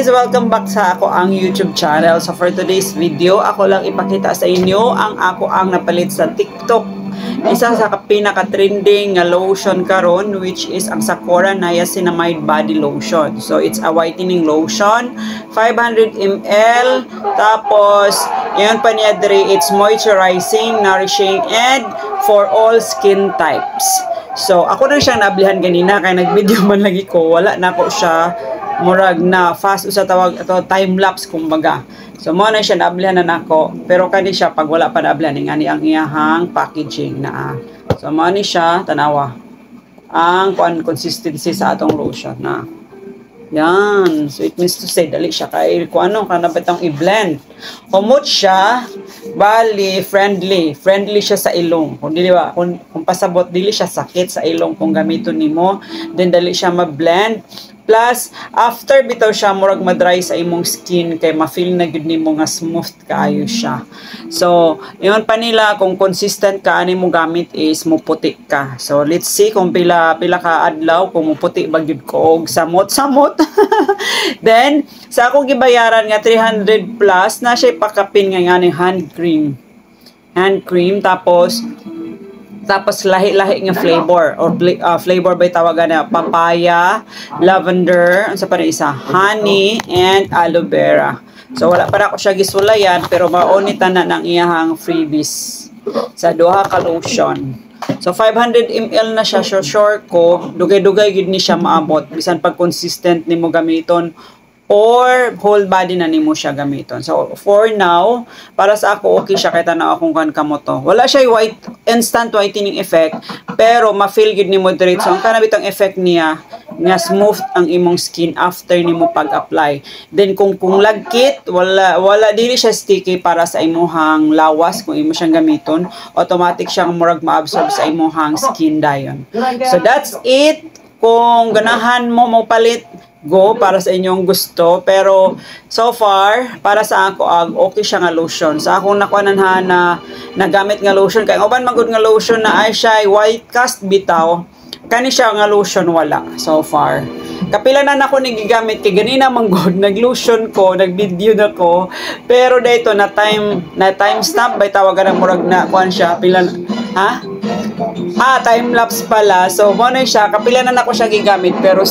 guys! Welcome back sa ako ang YouTube channel. So for today's video, ako lang ipakita sa inyo ang ako ang napalit sa TikTok. Isa sa pinaka-trending nga lotion karon, which is ang Sakura Niacinamide Body Lotion. So it's a whitening lotion, 500 ml. Tapos, yun pa niya dre, it's moisturizing, nourishing, and for all skin types. So ako na siyang nablihan ganina, kaya nag-video man lagi ko, wala na ako siya murag na fast usa tawag ato time lapse kumbaga. So mo na siya nablihan na nako, pero kani siya pag wala pa nablihan ngani ang iyahang packaging na. So mo ni siya tanawa ang consistency sa atong lotion na. Yan. So it means to say dali siya kay kung ano kana betang i-blend. Humot siya, bali friendly siya sa ilong. Kung dili ba kung pasabot dili siya sakit sa ilong kung gamiton nimo, then dali siya ma-blend. Plus, after bitaw siya, murag madry sa imong skin, kay ma-feel na gud nimo nga smooth kaayo siya. So, yun pa nila, kung consistent ka, ani mo gamit is muputi ka. So, let's see kung pila ka adlaw, kung muputi ba gud ko, og samot. Then, sa akong gibayaran nga 300 plus, na siya pakapin nga nga hand cream, tapos lahi-lahi nga flavor or flavor ba tawagan na papaya, lavender, ano sa pa isa, honey and aloe vera. So wala pa ako siya gisulayan pero maunitan na ng iyahang freebies sa duha ka lotion. So 500 ml na siya, sure ko dugay-dugay gid ni siya maabot bisan pag consistent nimo gamiton or whole body na nimo siya gamiton. So for now, para sa ako okay siya kay tanaw akong kan kamoto. Wala siya instant whitening effect, pero ma-feel gid nimo diretso ang kana bitang effect niya nga smooth ang imong skin after nimo pag-apply. Then kung lagkit, wala dili siya sticky para sa imong lawas kung imo siyang gamiton, automatic siyang murag ma-absorb sa imong skin dayon. So that's it. Kung ganahan mo palit, go para sa inyong gusto, pero so far para sa ako okay siya nga lotion. Sa akong nakuanan na nagamit nga lotion kay uban magud nga lotion na ay siya white cast bitaw, kani siya nga lotion wala so far. Kapila na nako gigamit kay ganina manggod nag-lotion ko, nag-video na ko, pero dito na time stamp bay tawagan ng murag na kuan siya pila time lapse pala. So mo na siya kapila na nako siya gigamit pero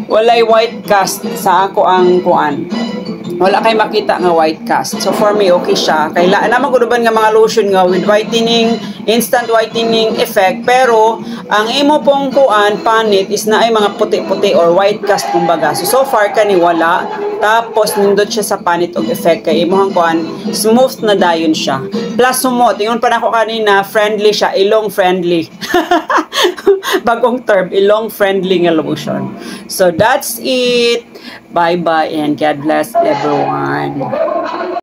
walay white cast sa ako ang kuan. Wala kay makita nga white cast. So for me okay siya. Kay naman guduban nga mga lotion nga with whitening, instant whitening effect, pero ang imo pong kuan panit is na ay mga puti-puti or white cast kumbaga. So far kani wala. Tapos nindot siya sa panit og effect kay imong kuan smooth na dayon siya. Plus sumot, ingon pa nako kanina friendly siya, ilong friendly. Bagong term, ilong friendly nga lotion. So that's it. Bye-bye and God bless everyone.